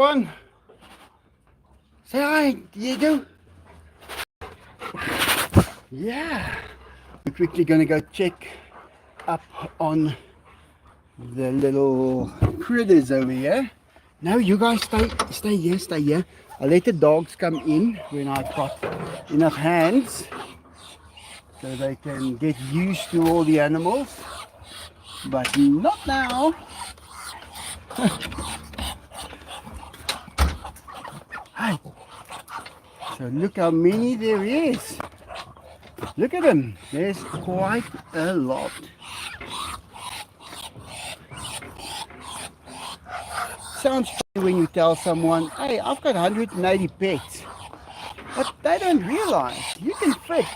One. Say hi, Diego. Yeah. We're quickly gonna go check up on the little critters over here. No, you guys stay here. I'll let the dogs come in when I've got enough hands so they can get used to all the animals. But not now. Hi. So look how many there is. Look at them. There's quite a lot. Sounds funny when you tell someone, hey, I've got 180 pets. But they don't realize you can fit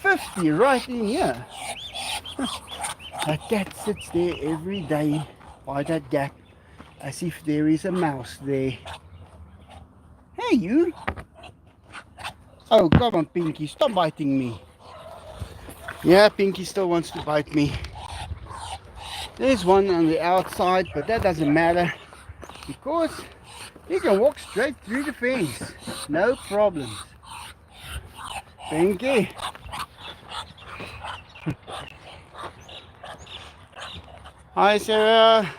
50 right in here. That cat sits there every day by that gap as if there is a mouse there. Hey, you. Oh, come on, Pinky, stop biting me. Yeah, Pinky still wants to bite me. There's one on the outside, but that doesn't matter because you can walk straight through the fence. No problems. Pinky. Hi, Sarah.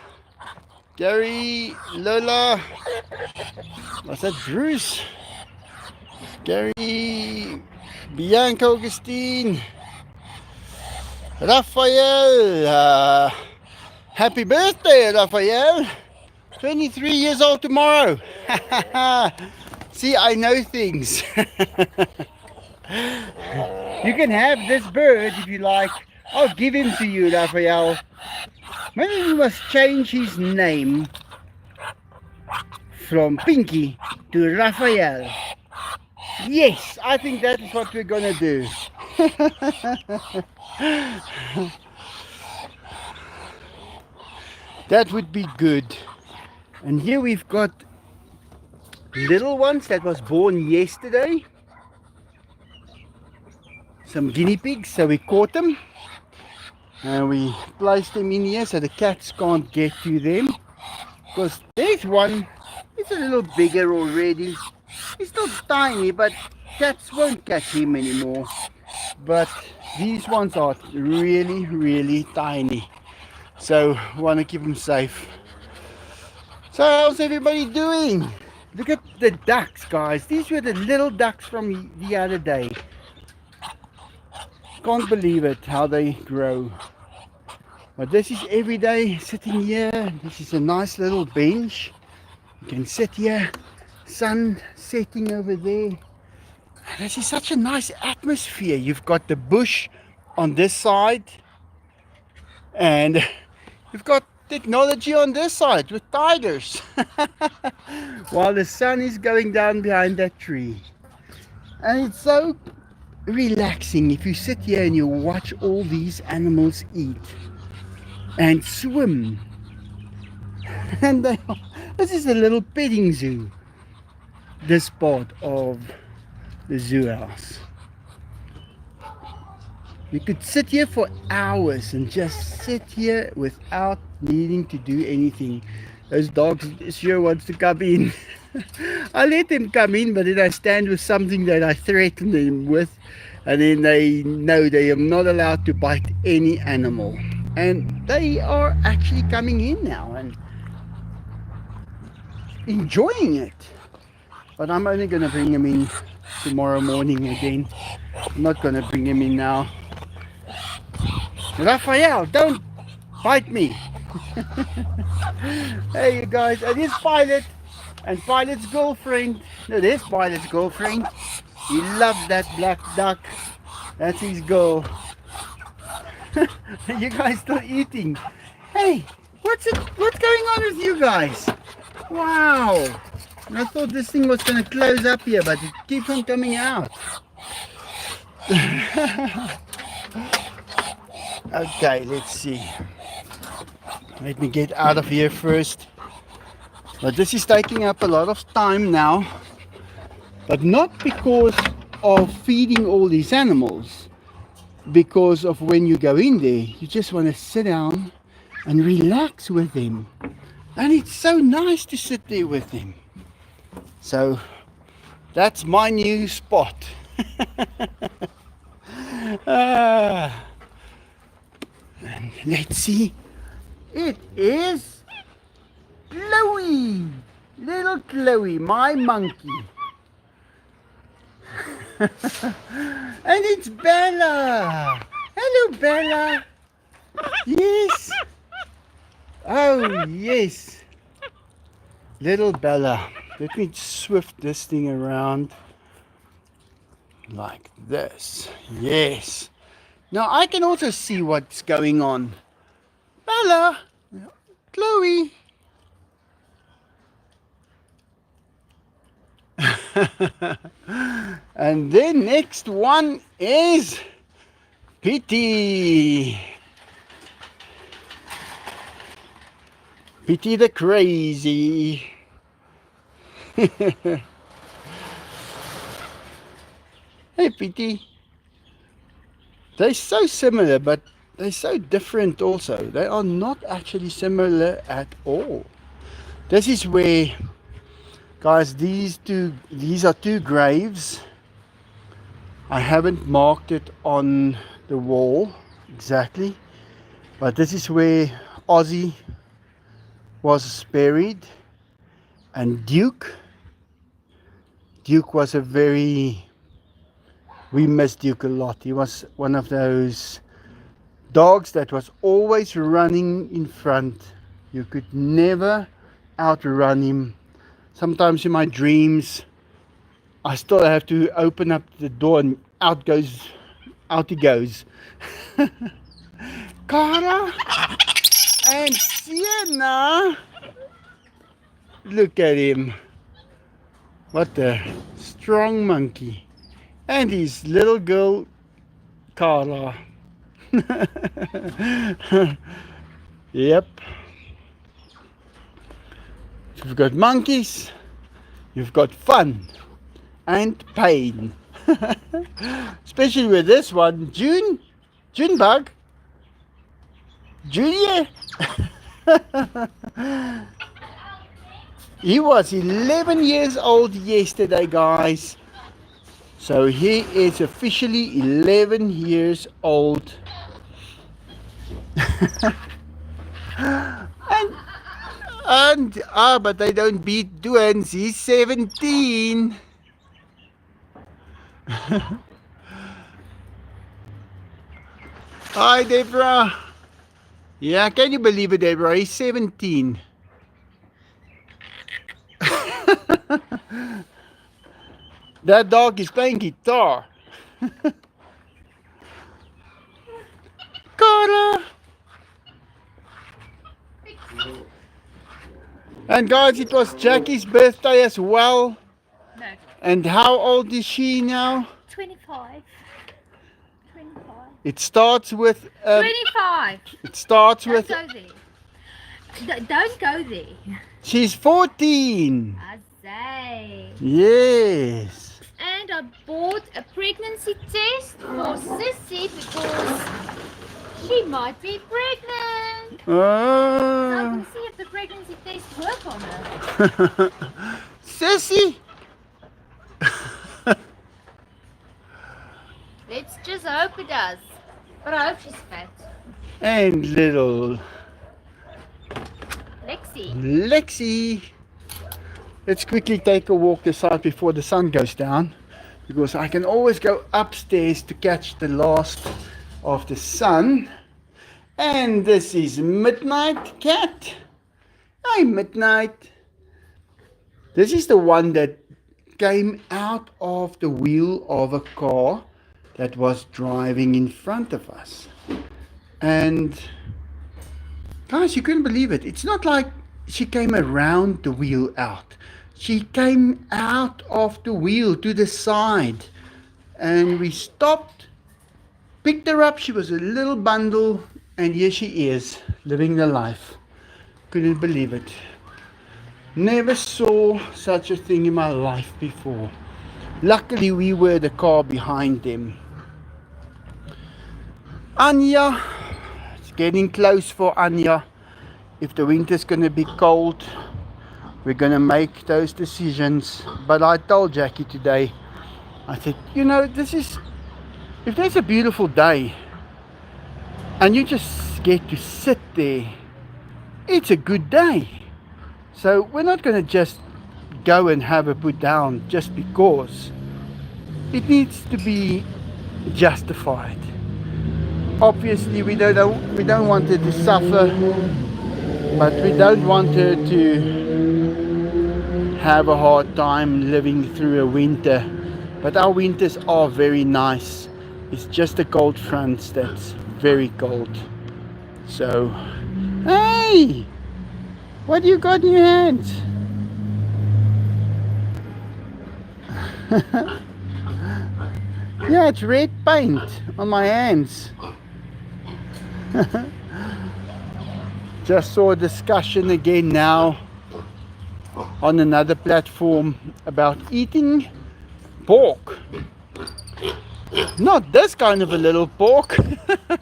Gary, Lola. What's that, Bruce? Gary, Bianca, Augustine, Raphael. Happy birthday, Raphael. 23 years old tomorrow. See, I know things. You can have this bird if you like. I'll give him to you, Raphael. Maybe we must change his name from Pinky to Raphael. Yes, I think that is what we're gonna do. That would be good. And here we've got little ones that was born yesterday. Some guinea pigs, so we caught them. And we placed them in here so the cats can't get to them. Because there's one, it's a little bigger already. He's still tiny, but cats won't catch him anymore. But these ones are really, really tiny. So I want to keep them safe. So how's everybody doing? Look at the ducks, guys. These were the little ducks from the other day. Can't believe it, how they grow. But this is every day sitting here. This is a nice little bench. You can sit here. Sun setting over there. This is such a nice atmosphere. You've got the bush on this side and you've got technology on this side with tigers while the sun is going down behind that tree. And it's so relaxing if you sit here and you watch all these animals eat and swim. And this is a little petting zoo, this part of the zoo house. You could sit here for hours and just sit here without needing to do anything. Those dogs sure wants to come in. I let them come in, but then I stand with something that I threaten them with, and then they know they are not allowed to bite any animal. And they are actually coming in now and enjoying it. But I'm only going to bring them in tomorrow morning again. I'm not going to bring him in now. Raphael, don't bite me. Hey you guys, and here's Pilot and Pilot's girlfriend. No, there's Pilot's girlfriend. He loves that black duck. That's his girl. You guys still eating? Hey, what's going on with you guys? Wow. I thought this thing was going to close up here, but it keeps on coming out. Okay, let's see. Let me get out of here first. But this is taking up a lot of time now. But not because of feeding all these animals. Because of when you go in there, you just want to sit down and relax with them. And it's so nice to sit there with him. So that's my new spot. And let's see. It is Chloe. Little Chloe, my monkey. And it's Bella. Hello, Bella. Yes. Oh, yes. Little Bella. Let me swift this thing around like this. Yes. Now I can also see what's going on. Bella. Chloe. And then next one is Pitty. Pitty the crazy. Hey Pitty. They're so similar, but they're so different also. They are not actually similar at all. This is where, guys, these are two graves. I haven't marked it on the wall exactly, but this is where Ozzy was buried, and Duke was we miss Duke a lot. He was one of those dogs that was always running in front. You could never outrun him. Sometimes in my dreams I still have to open up the door and out he goes. Cara and Sienna. Look at him. What a strong monkey. And his little girl, Carla. Yep. You've got monkeys, you've got fun and pain. Especially with this one, Junebug, Junior. He was 11 years old yesterday, guys. So he is officially 11 years old. But they don't beat Duans. He's 17. Hi, Deborah. Yeah, can you believe it, Deborah? He's 17. That dog is playing guitar. Carla. And guys, it was Jackie's birthday as well. No. And how old is she now? 25. It starts with 25. It starts Don't with go there. Don't go there. She's 14. I say. Yes. And I bought a pregnancy test for Sissy because she might be pregnant. So I can see if the pregnancy test works on her. Sissy. Let's just hope it does. But I hope she's fat. And little Lexi. Let's quickly take a walk this side before the sun goes down, because I can always go upstairs to catch the last of the sun. And this is Midnight Cat. Hi, Midnight. This is the one that came out of the wheel of a car that was driving in front of us. And guys, you couldn't believe it. It's not like she came around the wheel out. She came out of the wheel to the side. And we stopped, picked her up. She was a little bundle. And here she is, living the life. Couldn't believe it. Never saw such a thing in my life before. Luckily, we were the car behind them. Anya. It's getting close for Anya. if the winter's going to be cold, we're going to make those decisions. But I told Jackie today, I said, you know, this is, if there's a beautiful day and you just get to sit there, it's a good day. So we're not going to just go and have a put down just because. It needs to be justified. Obviously we don't want her to suffer, but we don't want her to have a hard time living through a winter. But our winters are very nice. It's just the cold fronts that's very cold. So, hey, what do you got in your hands? Yeah, it's red paint on my hands. Just saw a discussion again now on another platform about eating pork. Not this kind of a little pork.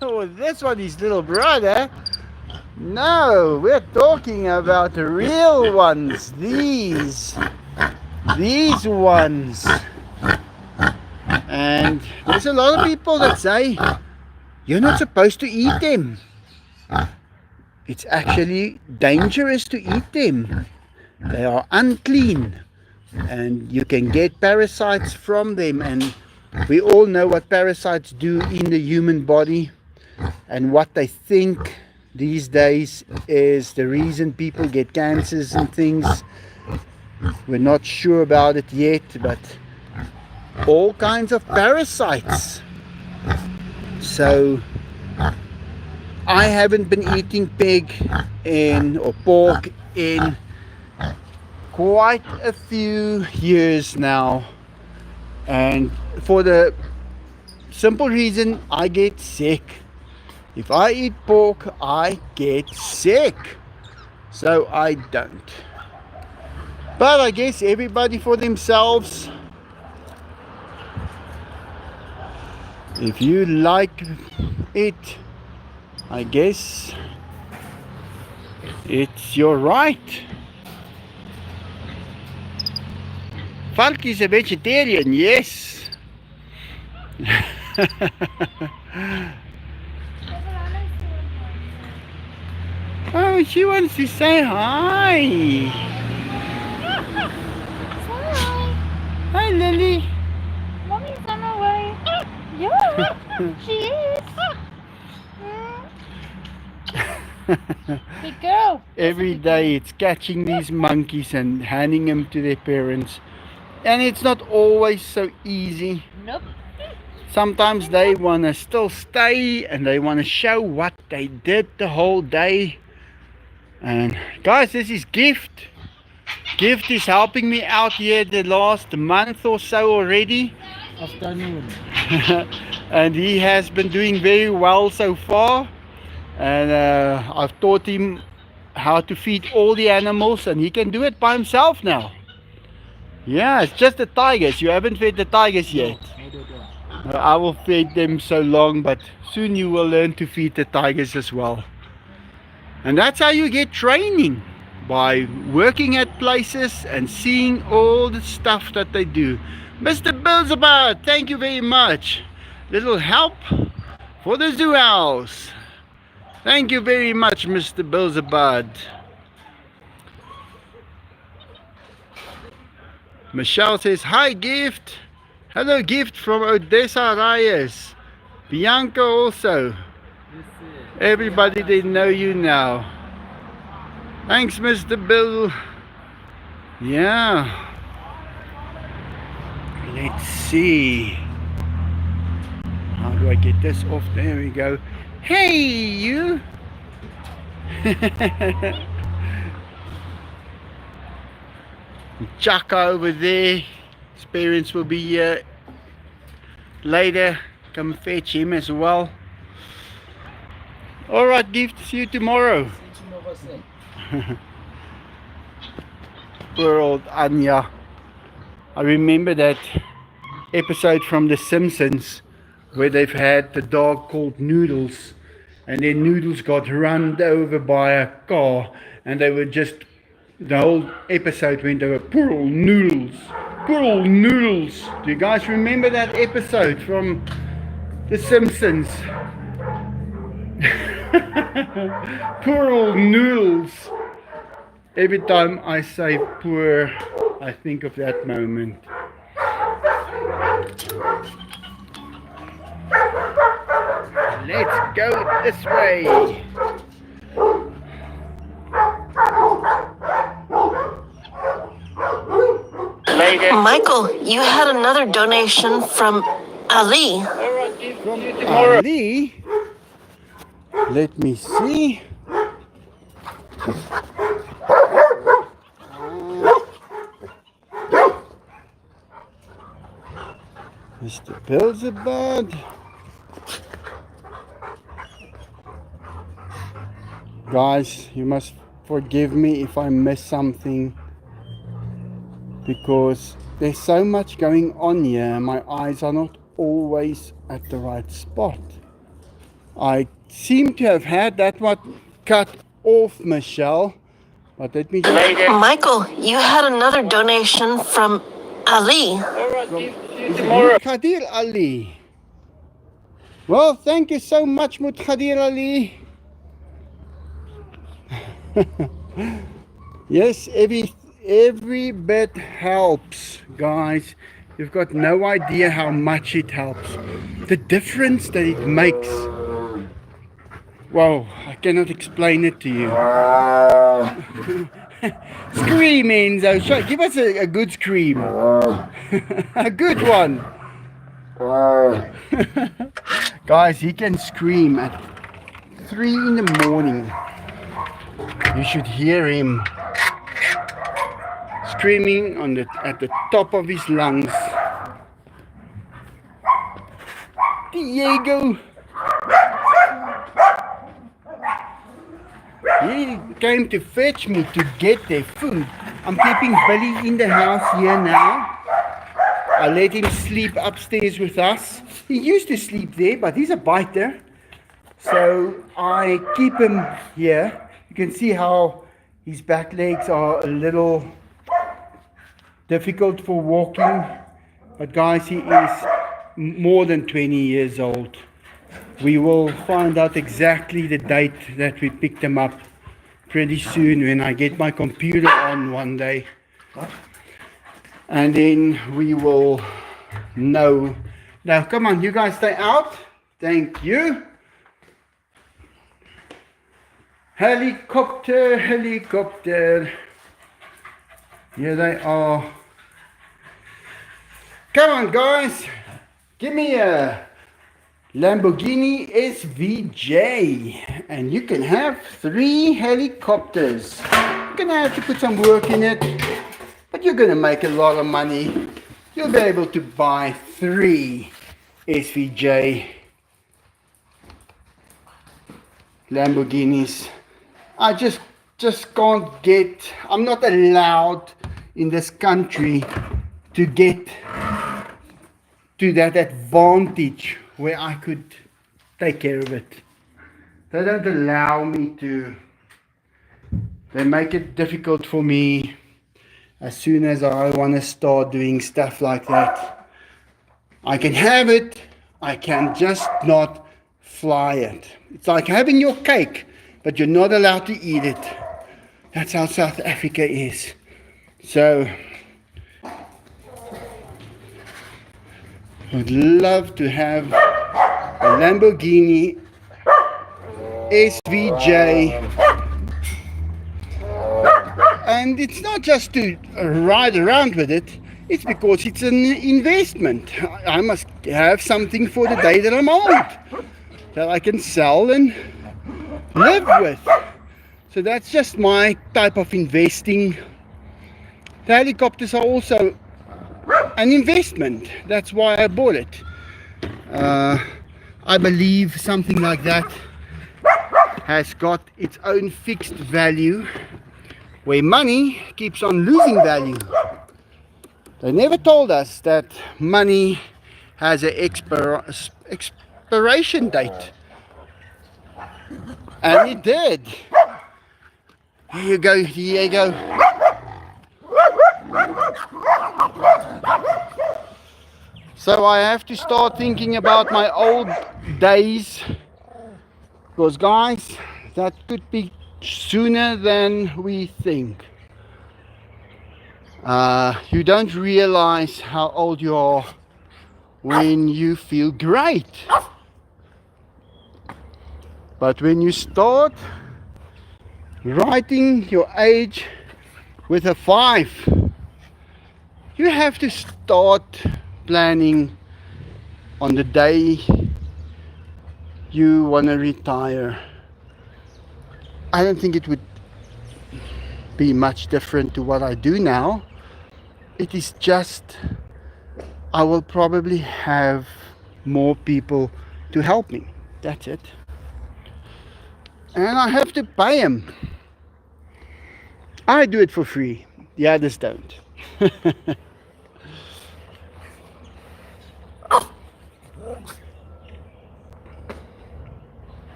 Or this one, his little brother. No, we're talking about the real ones. These ones. And there's a lot of people that say you're not supposed to eat them. It's actually dangerous to eat them. They are unclean and you can get parasites from them, and we all know what parasites do in the human body, and what they think these days is the reason people get cancers and things. We're not sure about it yet, but all kinds of parasites. So I haven't been eating pig or pork in quite a few years now, and for the simple reason I get sick. If I eat pork, I get sick, so I don't. But I guess everybody for themselves. If you like it, I guess it's your right. Falk is a vegetarian, yes. Oh, she wants to say hi. Hi, Lily. Mommy's on her way. Yeah, she is. Big girl. Every day it's catching these monkeys and handing them to their parents. And it's not always so easy. Nope. Sometimes they want to still stay and they want to show what they did the whole day. And guys, this is Gift. Gift is helping me out here the last month or so already. Afternoon. And he has been doing very well so far. And I've taught him how to feed all the animals, and he can do it by himself now. Yeah, it's just the tigers. You haven't fed the tigers yet. I will feed them so long, but soon you will learn to feed the tigers as well. And that's how you get training, by working at places and seeing all the stuff that they do. Mr. Beelzebub, thank you very much. Little help for the zoo house. Thank you very much, Mr. Beelzebub. Michelle says, hi, Gift. Hello, Gift from Odessa, Reyes. Bianca also. Everybody, they know you now. Thanks, Mr. Bill. Yeah. Let's see. How do I get this off? There we go. Hey, you. Chaka over there. His parents will be here later. Come fetch him as well. Alright, Gift, see you tomorrow. Poor old Anya. I remember that episode from The Simpsons where they've had the dog called Noodles, and then Noodles got run over by a car, and they were just, the whole episode went over, poor old Noodles, poor old Noodles. Do you guys remember that episode from The Simpsons? Poor old Noodles. Every time I say poor, I think of that moment. Let's go this way. Michael, you had another donation from Ali. From Ali? Let me see. Mr. Beelzebub. Guys, you must forgive me if I miss something, because there's so much going on here. My eyes are not always at the right spot. I seem to have had that one cut off, Michelle. But let me just... Michael, you had another donation from Ali. Khadir Ali. Well, thank you so much, Khadir Ali. Yes, every bit helps, guys. You've got no idea how much it helps. The difference that it makes. Wow, I cannot explain it to you. Scream, Enzo. Give us a good scream. A good one. Guys, he can scream at 3 in the morning. You should hear him screaming at the top of his lungs. Diego! He came to fetch me to get their food. I'm keeping Billy in the house here now. I let him sleep upstairs with us. He used to sleep there, but he's a biter. So I keep him here. You can see how his back legs are a little difficult for walking. But guys, he is more than 20 years old. We will find out exactly the date that we picked him up pretty soon when I get my computer on one day. And then we will know. Now, come on, you guys stay out. Thank you. Helicopter, helicopter. Here they are. Come on, guys. Give me a Lamborghini SVJ. And you can have 3 helicopters. You're going to have to put some work in it. But you're going to make a lot of money. You'll be able to buy 3 SVJ Lamborghinis. I just can't get, I'm not allowed in this country to get to that advantage where I could take care of it. They don't allow me to. They make it difficult for me. As soon as I want to start doing stuff like that, I can have it, I can just not fly it. It's like having your cake, but you're not allowed to eat it. That's how South Africa is. So, I'd love to have a Lamborghini SVJ. And it's not just to ride around with it, it's because it's an investment. I must have something for the day that I'm old, that I can sell and live with. So that's just my type of investing. The helicopters are also an investment. That's why I bought it. I believe something like that has got its own fixed value, where money keeps on losing value. They never told us that money has an expiration date. And he did. Here you go, Diego. So I have to start thinking about my old days. Because guys, that could be sooner than we think. You don't realize how old you are when you feel great. But when you start writing your age with a 5, you have to start planning on the day you want to retire. I don't think it would be much different to what I do now. It is just I will probably have more people to help me. That's it. And I have to pay them. I do it for free. The others don't.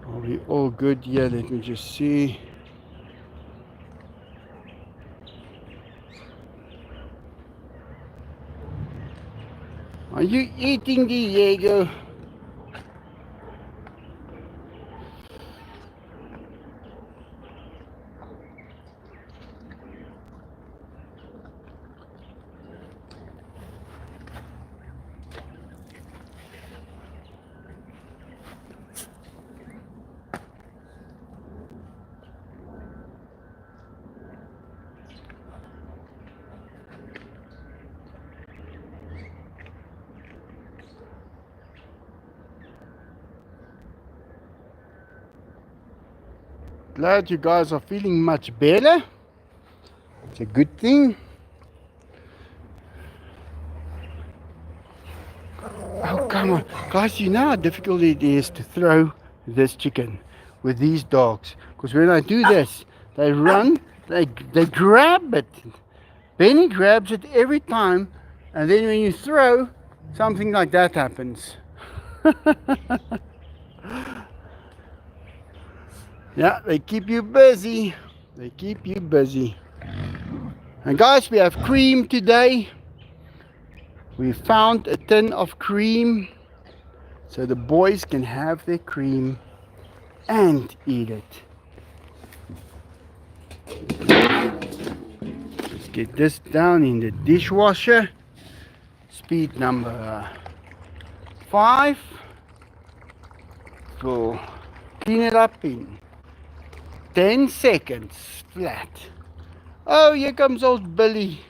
Are we all good here? Let me just see. Are you eating, Diego? Glad you guys are feeling much better. It's a good thing. Oh, come on. Guys, you know how difficult it is to throw this chicken with these dogs. Because when I do this, they run, they grab it. Benny grabs it every time. And then when you throw, something like that happens. Yeah, they keep you busy. They keep you busy. And guys, we have cream today. We found a tin of cream so the boys can have their cream and eat it. Let's get this down in the dishwasher. Speed number 5. We'll clean it up in 10 seconds flat. Oh, here comes old Billy.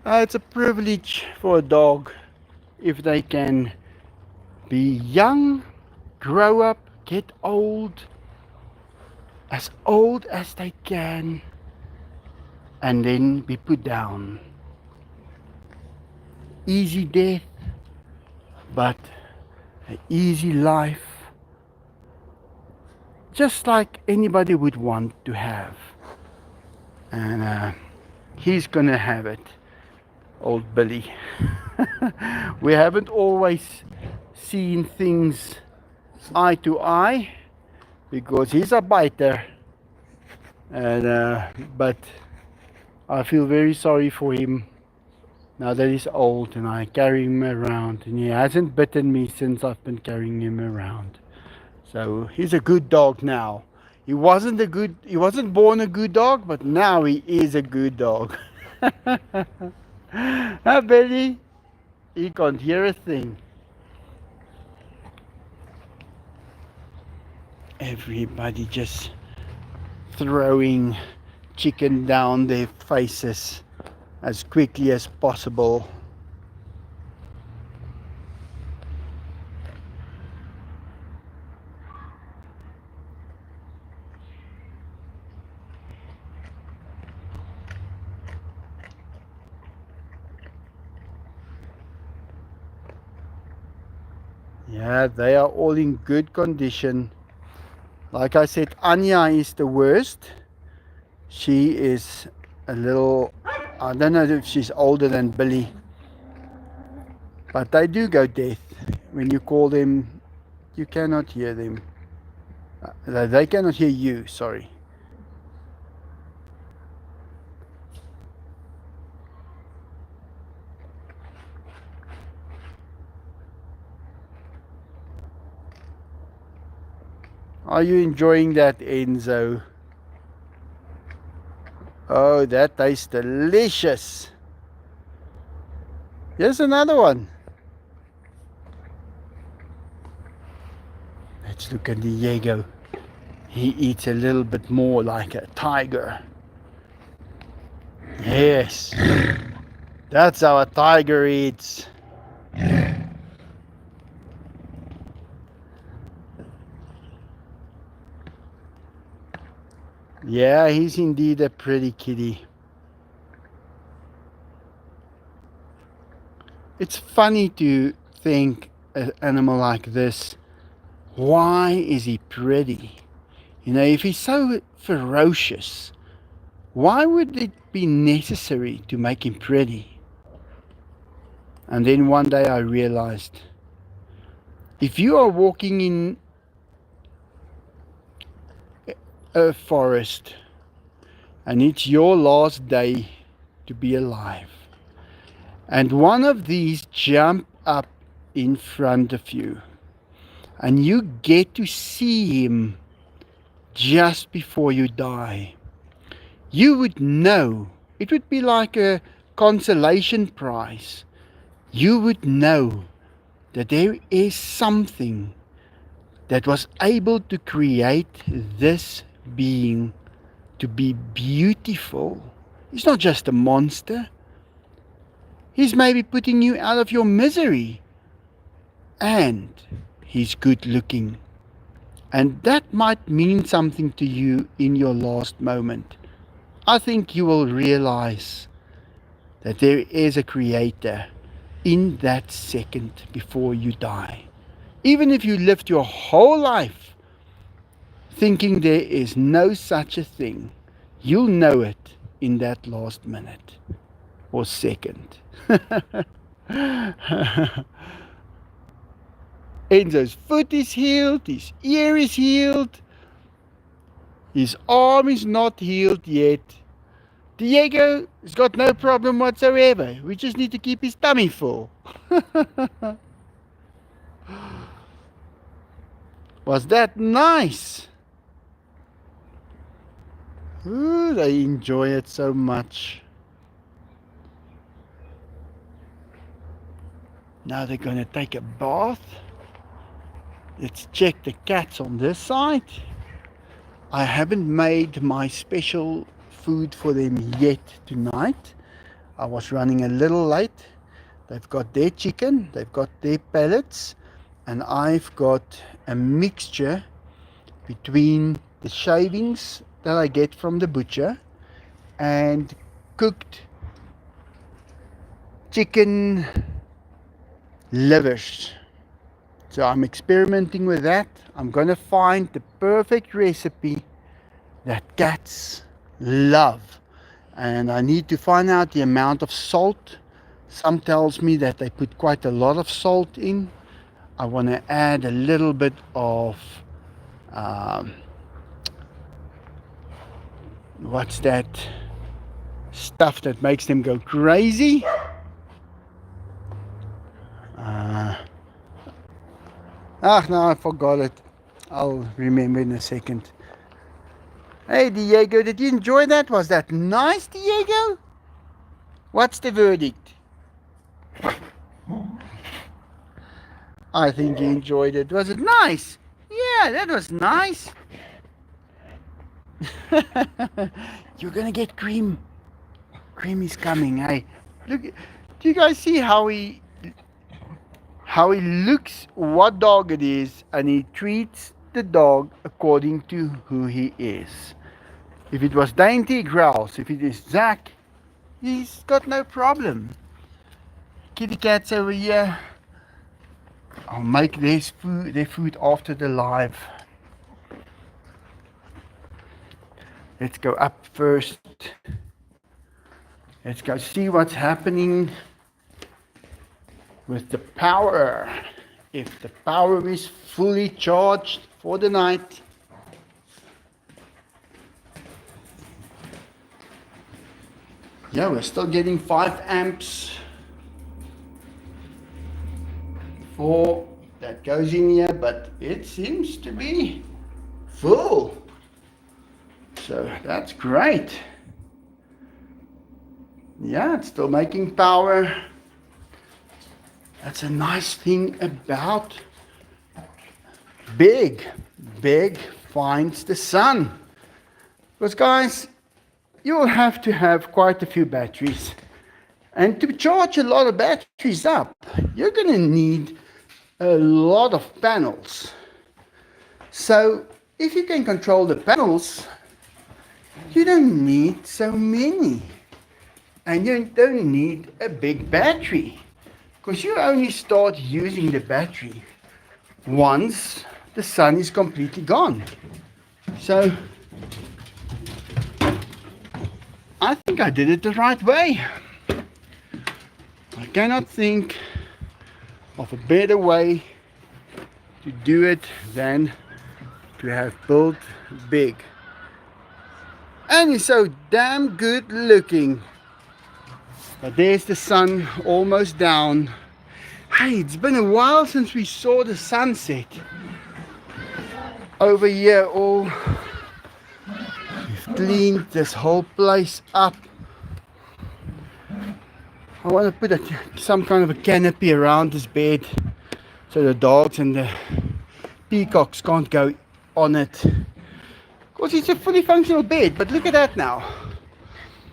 It's a privilege for a dog if they can be young, grow up, get old as they can, and then be put down. Easy death, but an easy life. Just like anybody would want to have. And he's gonna have it, old Billy. We haven't always seen things eye to eye because he's a biter. And but I feel very sorry for him now that he's old and I carry him around, and he hasn't bitten me since I've been carrying him around. So he's a good dog now. He wasn't born a good dog, but now he is a good dog. Huh, Billy? He can't hear a thing. Everybody just throwing chicken down their faces as quickly as possible. Yeah, they are all in good condition. Like I said, Anya is the worst. She is a little, I don't know if she's older than Billy, But they do go deaf. When you call them, you cannot hear them. They cannot hear you, sorry. Are you enjoying that, Enzo? Oh, that tastes delicious. Here's another one. Let's look at Diego. He eats a little bit more like a tiger. Yes, that's how a tiger eats. Yeah, he's indeed a pretty kitty. It's funny to think an animal like this, why is he pretty? You know, if he's so ferocious, why would it be necessary to make him pretty? And then one day I realized, if you are walking in a forest and it's your last day to be alive, and one of these jump up in front of you, and you get to see him just before you die, you would know, it would be like a consolation prize. You would know that there is something that was able to create this being to be beautiful. He's not just a monster. He's maybe putting you out of your misery. And he's good looking. And that might mean something to you in your last moment. I think you will realize that there is a creator in that second before you die. Even if you lived your whole life thinking there is no such a thing, you'll know it in that last minute or second. Enzo's foot is healed, his ear is healed, his arm is not healed yet. Diego has got no problem whatsoever. We just need to keep his tummy full. Was that nice? Ooh, they enjoy it so much. Now they're going to take a bath. Let's check the cats on this side. I haven't made my special food for them yet tonight. I was running a little late. They've got their chicken, they've got their pellets, and I've got a mixture between the shavings that I get from the butcher and cooked chicken livers. So I'm experimenting with that. I'm going to find the perfect recipe that cats love. And I need to find out the amount of salt. Some tells me that they put quite a lot of salt in. I want to add a little bit of what's that stuff that makes them go crazy? No, I forgot it. I'll remember in a second. Hey Diego, did you enjoy that? Was that nice, Diego? What's the verdict? I think you enjoyed it. Was it nice? Yeah, that was nice. You're gonna get cream. Cream is coming. Hey, look. Do you guys see how he looks what dog it is, and he treats the dog according to who he is. If it was Dainty, he growls. If it is Zach, he's got no problem. Kitty cats over here, I'll make their food after the live. Let's go up first. Let's go see what's happening with the power. If the power is fully charged for the night, yeah, we're still getting 5 amps for that goes in here, but it seems to be full, so that's great. Yeah, it's still making power. That's a nice thing about big finds the sun. Because guys, you'll have to have quite a few batteries. And to charge a lot of batteries up, you're going to need a lot of panels. So if you can control the panels, you don't need so many. And you don't need a big battery. Because you only start using the battery once the sun is completely gone. So I think I did it the right way. I cannot think of a better way to do it than to have built big. And it's so damn good looking. But there's the sun almost down. Hey, it's been a while since we saw the sunset. Over here, we've cleaned this whole place up. I want to put some kind of a canopy around this bed so the dogs and the peacocks can't go on it. Because it's a fully functional bed, but look at that now.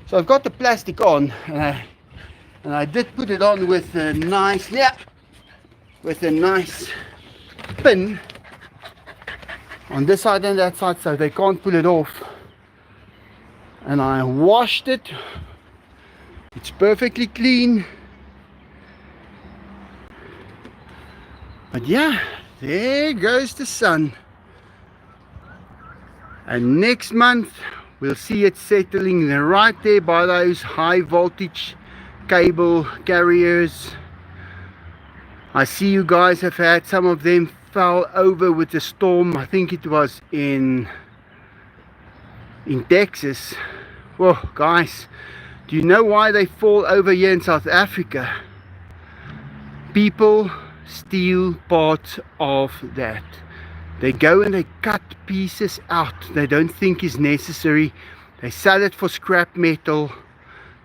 So I've got the plastic on, and I did put it on with a nice, pin on this side and that side so they can't pull it off. And I washed it. It's perfectly clean. But yeah, there goes the sun. And next month we'll see it settling right there by those high voltage cable carriers. I see you guys have had some of them fell over with the storm. I think it was in Texas. Well, guys, do you know why they fall over here in South Africa? People steal parts of that. They go and they cut pieces out they don't think is necessary. They sell it for scrap metal.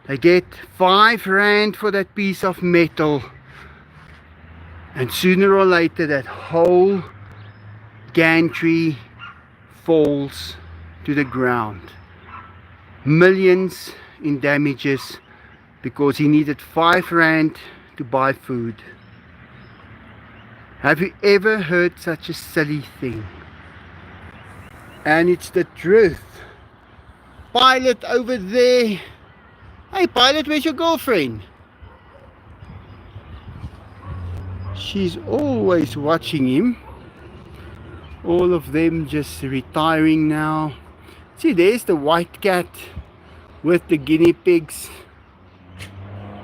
They get 5 rand for that piece of metal. And sooner or later that whole gantry falls to the ground. Millions in damages because he needed 5 rand to buy food. Have you ever heard such a silly thing? And it's the truth. Pilot over there. Hey Pilot, where's your girlfriend? She's always watching him. All of them just retiring now. See, there's the white cat with the guinea pigs.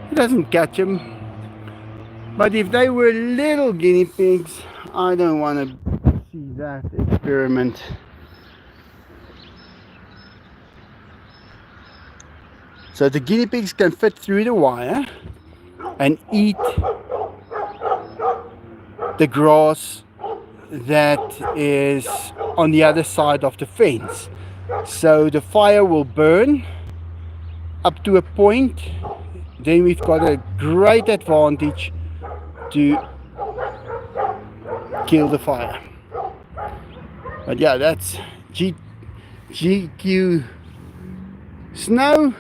He doesn't catch them. But if they were little guinea pigs, I don't want to see that experiment. So the guinea pigs can fit through the wire and eat the grass that is on the other side of the fence. So the fire will burn up to a point. Then we've got a great advantage to kill the fire. But yeah, that's GQ Snow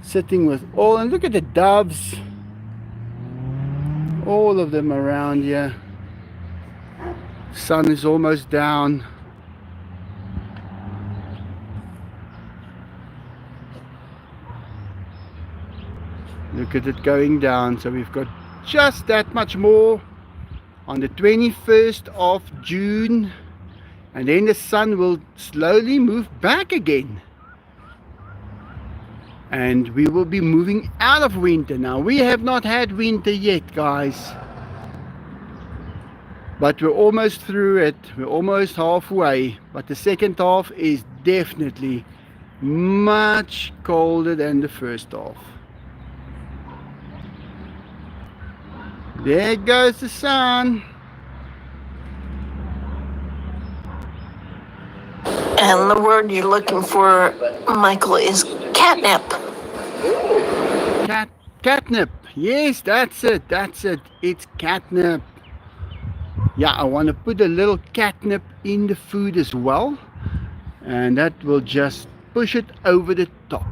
sitting with all, and look at the doves, all of them around here. Sun is almost down. Look at it going down. So we've got just that much more on the 21st of June, and then the sun will slowly move back again. and we will be moving out of winter. Now, we have not had winter yet, guys, but we're almost through it. We're almost halfway, but the second half is definitely much colder than the first half. There goes the sun. And the word you're looking for, Michael, is catnip. Catnip. Yes, that's it. That's it. It's catnip. Yeah, I want to put a little catnip in the food as well, and that will just push it over the top.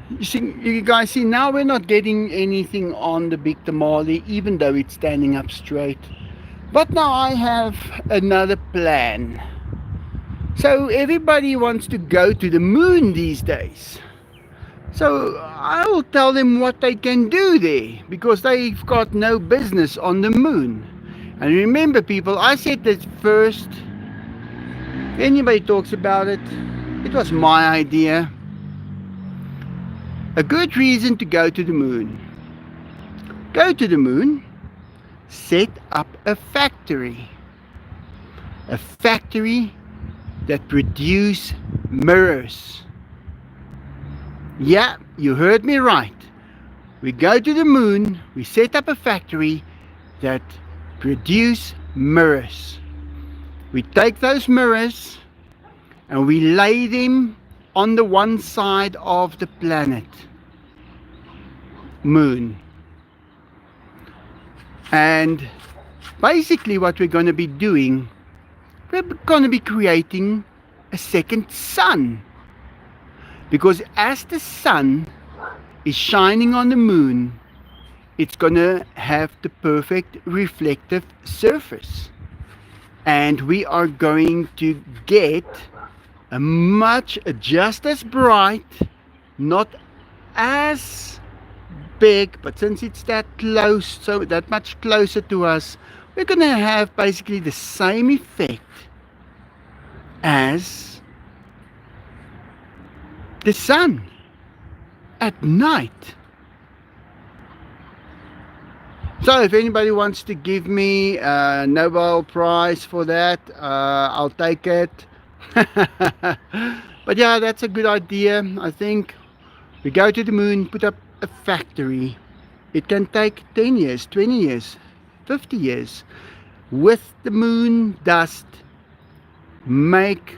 You see, you guys see, now we're not getting anything on the big tamale, even though it's standing up straight. But now I have another plan. So everybody wants to go to the moon these days. So I will tell them what they can do there, because they've got no business on the moon. And remember, people, I said that first. If anybody talks about it, it was my idea. A good reason to go to the moon. Go to the moon, set up a factory. A factory that produces mirrors. Yeah, you heard me right. We go to the moon, we set up a factory that produces mirrors. We take those mirrors and we lay them on the one side of the planet, moon. And basically what we're going to be doing, we're going to be creating a second sun. Because as the sun is shining on the moon, it's going to have the perfect reflective surface. And we are going to get a much just as bright, not as big, but since it's that close, so that much closer to us, we're going to have basically the same effect as the sun at night. So if anybody wants to give me a Nobel Prize for that, I'll take it. But yeah, that's a good idea. I think we go to the moon, put up a factory. It can take 10 years, 20 years, 50 years. With the moon dust, make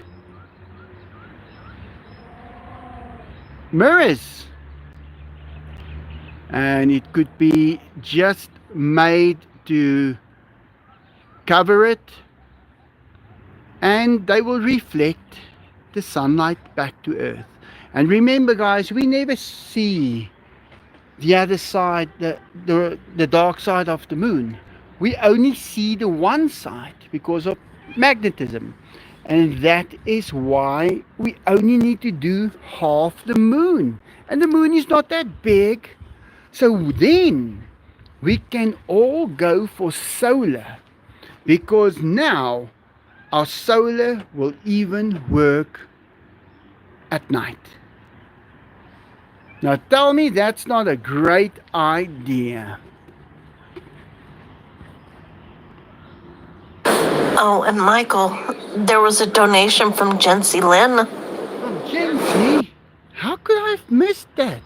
mirrors. And it could be just made to cover it, and they will reflect the sunlight back to Earth. And remember, guys, we never see the other side, the dark side of the moon. We only see the one side because of magnetism. And that is why we only need to do half the moon. And the moon is not that big. So then we can all go for solar, because now our solar will even work at night. Now tell me that's not a great idea. Oh, and Michael, there was a donation from Jency Lynn. Oh, Jency? How could I have missed that?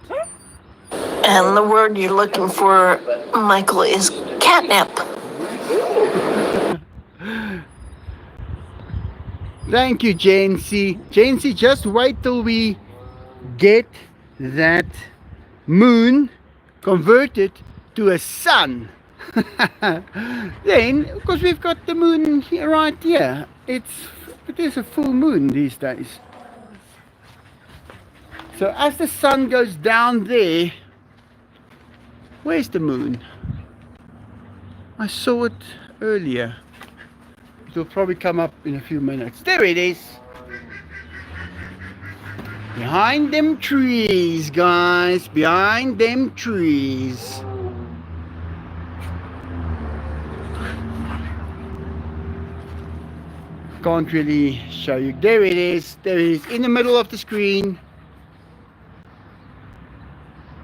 And the word you're looking for, Michael, is catnip. Thank you, Jency. Jency, just wait till we get that moon converted to a sun. Then, because we've got the moon here, right here. It is a full moon these days. So as the sun goes down there, where's the moon? I saw it earlier. It will probably come up in a few minutes. There it is. Behind them trees, guys. Behind them trees. can't really show you. There it is. There it is in the middle of the screen.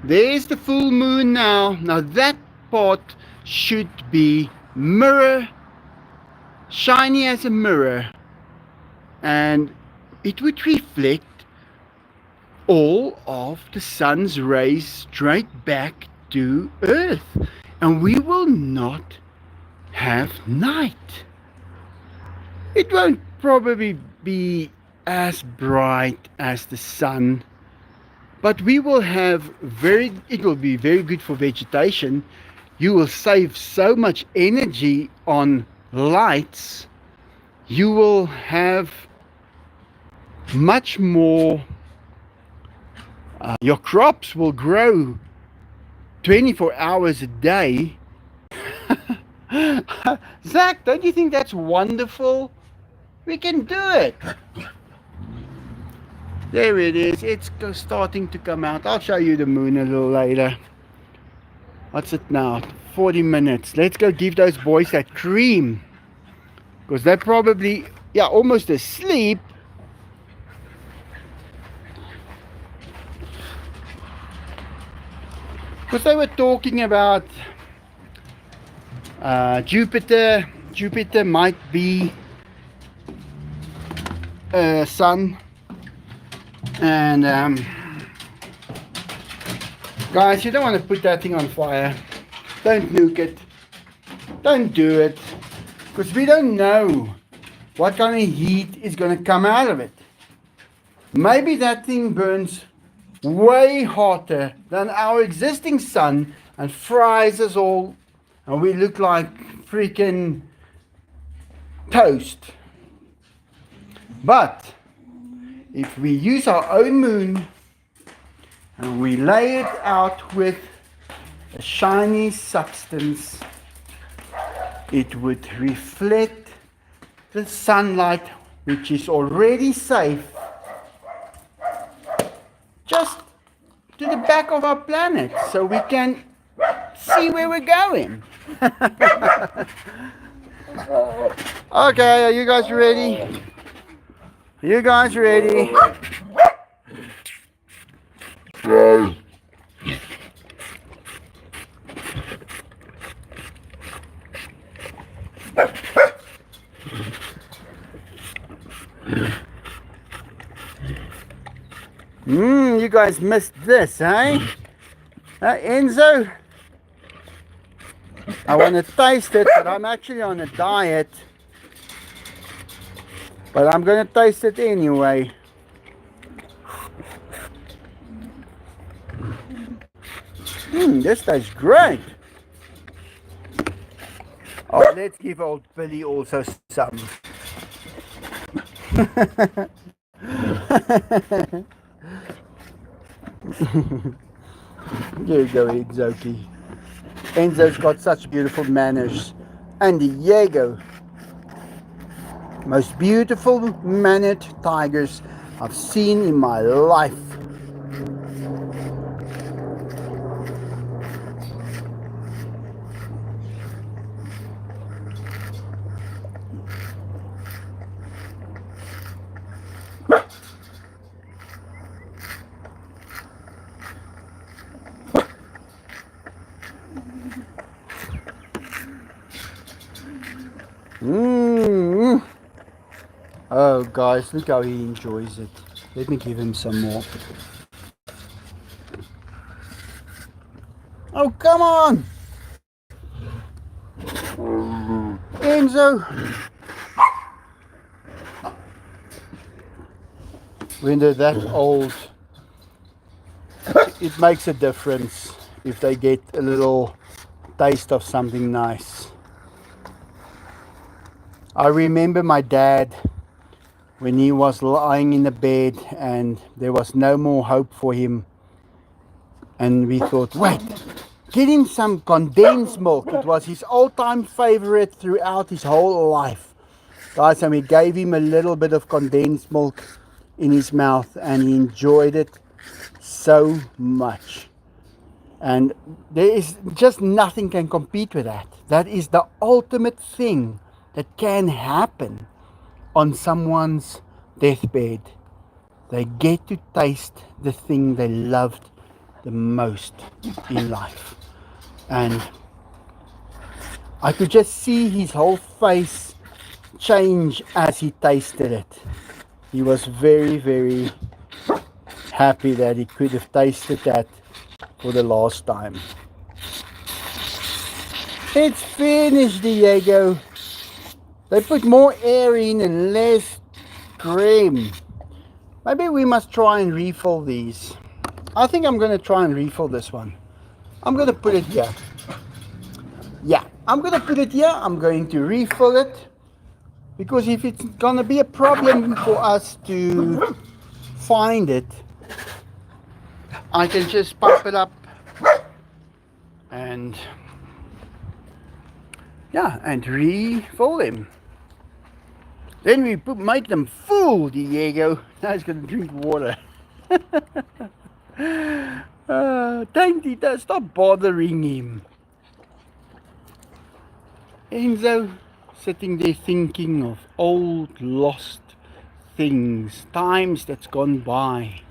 There's the full moon now. Now that part should be mirror, shiny as a mirror, and it would reflect all of the sun's rays straight back to Earth, and we will not have night. It won't probably be as bright as the sun, but we will have it will be very good for vegetation. You will save so much energy on lights. You will have much more, your crops will grow 24 hours a day. Zach, don't you think that's wonderful? We can do it. There it is. It's starting to come out. I'll show you the moon a little later. What's it now? 40 minutes. Let's go give those boys that cream, because they're probably, yeah, almost asleep. Because they were talking about Jupiter. Jupiter might be sun. And guys, you don't want to put that thing on fire. Don't nuke it. Don't do it. Because we don't know what kind of heat is going to come out of it. Maybe that thing burns way hotter than our existing sun and fries us all, and we look like freaking toast. But if we use our own moon and we lay it out with a shiny substance, it would reflect the sunlight, which is already safe, just to the back of our planet, so we can see where we're going. Okay, are you guys ready? Are you guys ready? You guys missed this, eh? Enzo? I want to taste it, but I'm actually on a diet. But I'm going to taste it anyway. This tastes great. Oh, let's give old Billy also some. There you go, Exoki. Enzo's got such beautiful manners. And Diego. Most beautiful mannered tigers I've seen in my life. Oh guys, look how he enjoys it. Let me give him some more. Oh, come on! Enzo! When they're that old, it makes a difference if they get a little taste of something nice. I remember my dad when he was lying in the bed and there was no more hope for him, and we thought, wait, get him some condensed milk. It was his all-time favorite throughout his whole life, guys, and we gave him a little bit of condensed milk in his mouth and he enjoyed it so much. And there is just nothing can compete with that. That is the ultimate thing that can happen on someone's deathbed, they get to taste the thing they loved the most in life. And I could just see his whole face change as he tasted it. He was very, very happy that he could have tasted that for the last time. It's finished, Diego. They put more air in and less cream. Maybe we must try and refill these. I think I'm going to try and refill this one. I'm going to put it here. Yeah, I'm going to put it here. I'm going to refill it. Because if it's going to be a problem for us to find it, I can just pump it up and yeah, and refill them. Then we make them full, Diego. Now he's going to drink water. Dainty, stop bothering him. Enzo sitting there thinking of old lost things, times that's gone by.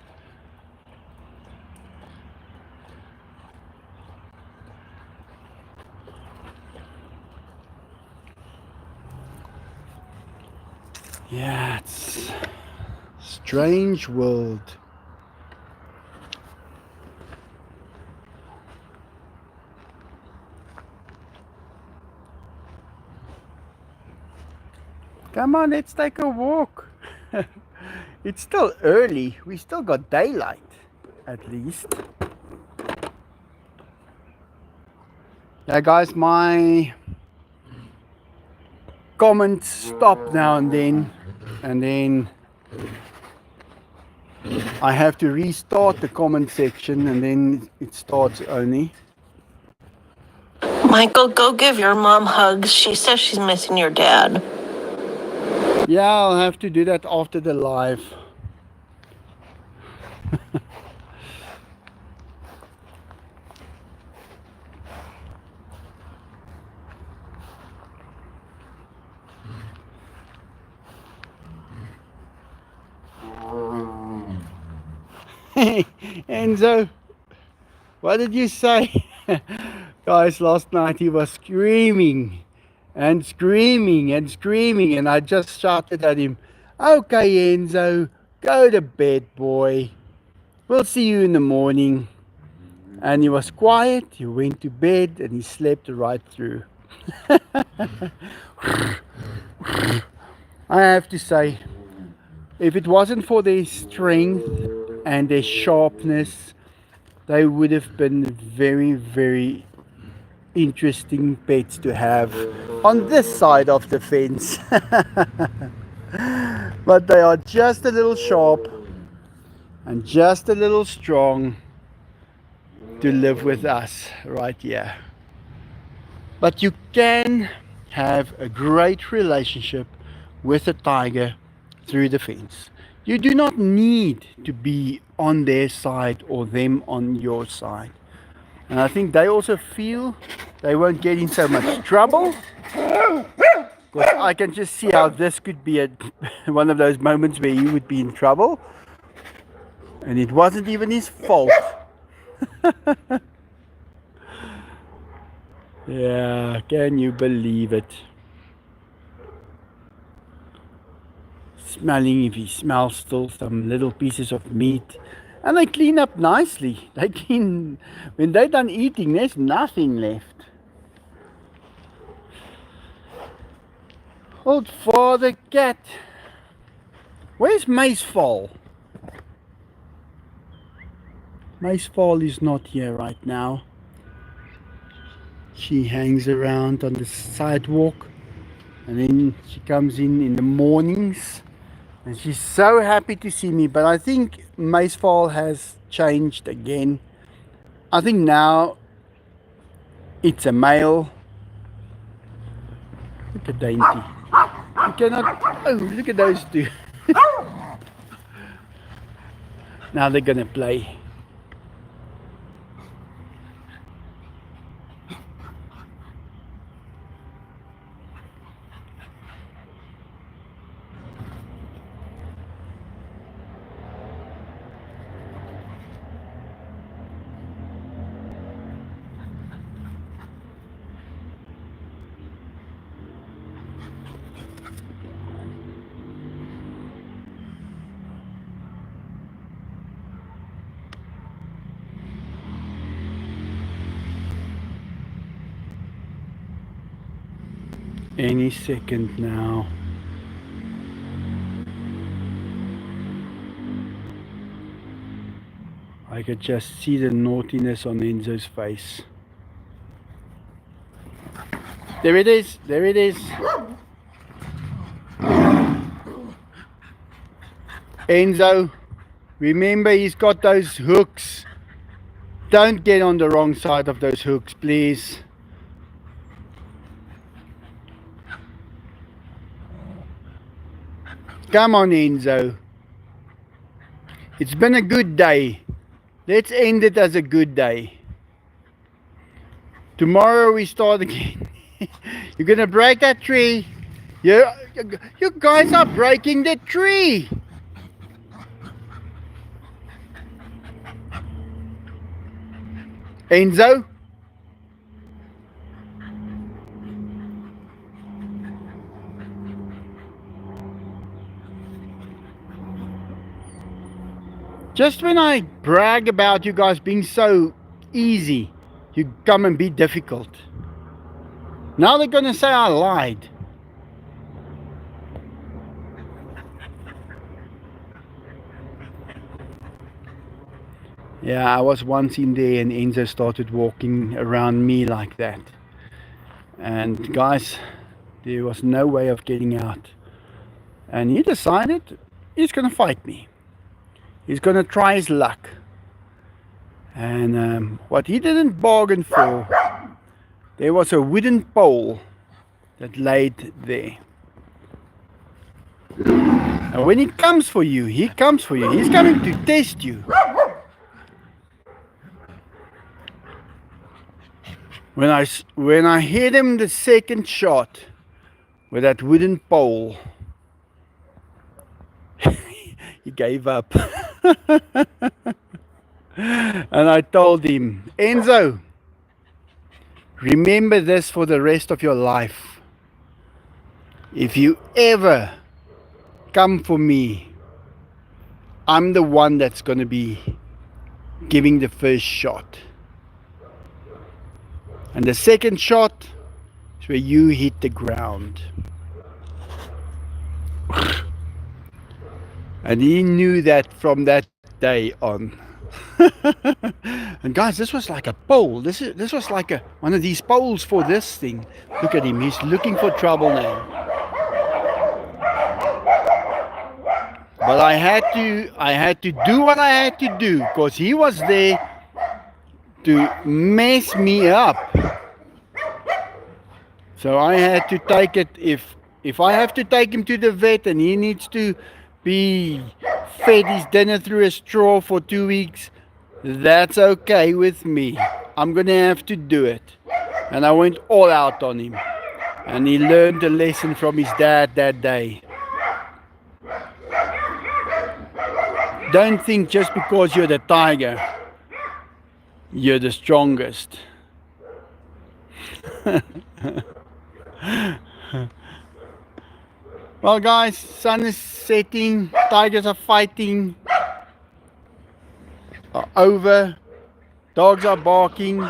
Yeah, it's a strange world. Come on, let's take a walk. It's still early. We still got daylight, at least. Yeah, guys, my comments stop now and then I have to restart the comment section, and then it starts only. Michael, go give your mom hugs. She says she's missing your dad. Yeah, I'll have to do that after the live. Enzo, what did you say? Guys, last night he was screaming and screaming and screaming, and I just shouted at him, "Okay, Enzo, go to bed, boy. We'll see you in the morning." And he was quiet, he went to bed, and he slept right through. I have to say, if it wasn't for their strength and their sharpness, they would have been very, very interesting pets to have on this side of the fence. But they are just a little sharp and just a little strong to live with us right here. But you can have a great relationship with a tiger through the fence. You do not need to be on their side or them on your side. And I think they also feel they won't get in so much trouble. Because I can just see how this could be one of those moments where he would be in trouble. And it wasn't even his fault. Yeah, can you believe it? Smelling if he smells still some little pieces of meat. And they clean up nicely. They clean, when they're done eating, there's nothing left. Old father cat. Where's Macefall? Macefall is not here right now. She hangs around on the sidewalk, and then she comes in the mornings, and she's so happy to see me. But I think Macefall has changed again. I think now it's a male. Look at Dainty. You cannot. Oh, look at those two. Now they're gonna play. any second now. I could just see the naughtiness on Enzo's face. There it is, there it is. Enzo, remember he's got those hooks. Don't get on the wrong side of those hooks, please. Come on, Enzo. It's been a good day. Let's end it as a good day. Tomorrow we start again. You're gonna break that tree. You guys are breaking the tree. Enzo? Just when I brag about you guys being so easy, you come and be difficult. Now they're gonna say I lied. Yeah, I was once in there and Enzo started walking around me like that. And guys, there was no way of getting out. And he decided he's gonna fight me. He's gonna try his luck. And what he didn't bargain for, there was a wooden pole that laid there. And when he comes for you, he comes for you. He's coming to test you. When I hit him the second shot with that wooden pole, he gave up. And I told him, Enzo, remember this for the rest of your life. If you ever come for me, I'm the one that's going to be giving the first shot. And the second shot is where you hit the ground. And he knew that from that day on. And guys, this was like a pole. This was like one of these poles for this thing. Look at him, he's looking for trouble now. But I had to do what I had to do, because he was there to mess me up. So I had to take it. If I have to take him to the vet and he needs to be fed his dinner through a straw for 2 weeks, that's okay with me. I'm gonna have to do it. And I went all out on him. And he learned a lesson from his dad that day. Don't think just because you're the tiger, you're the strongest. Well guys, sun is setting, tigers are fighting, over, dogs are barking.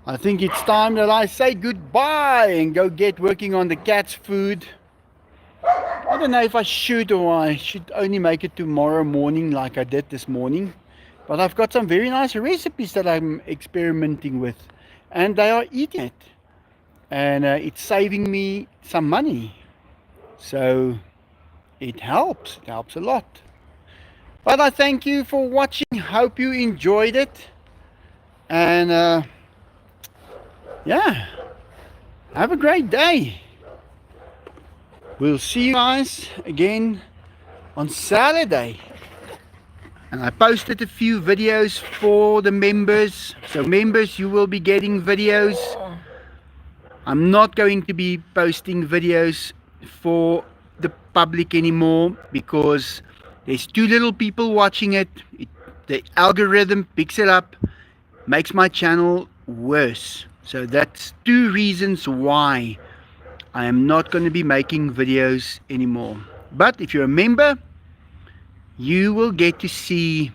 I think it's time that I say goodbye and go get working on the cat's food. I don't know if I should or I should only make it tomorrow morning like I did this morning. But I've got some very nice recipes that I'm experimenting with. And they are eating it. And it's saving me some money. So it helps. It helps a lot. But I thank you for watching. Hope you enjoyed it. And yeah. Have a great day. We'll see you guys again on Saturday. And I posted a few videos for the members. So members, you will be getting videos. I'm not going to be posting videos for the public anymore because there's too little people watching it. The algorithm picks it up, makes my channel worse. So that's 2 reasons why I am not going to be making videos anymore. But if you're a member, you will get to see,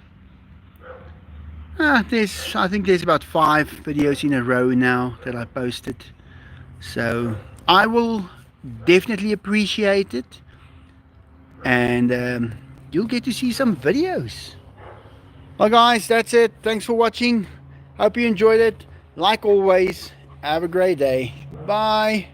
I think there's about 5 videos in a row now that I posted. So I will definitely appreciate it, and you'll get to see some videos. Well guys, that's it. Thanks for watching. Hope you enjoyed it. Like always, have a great day. Bye.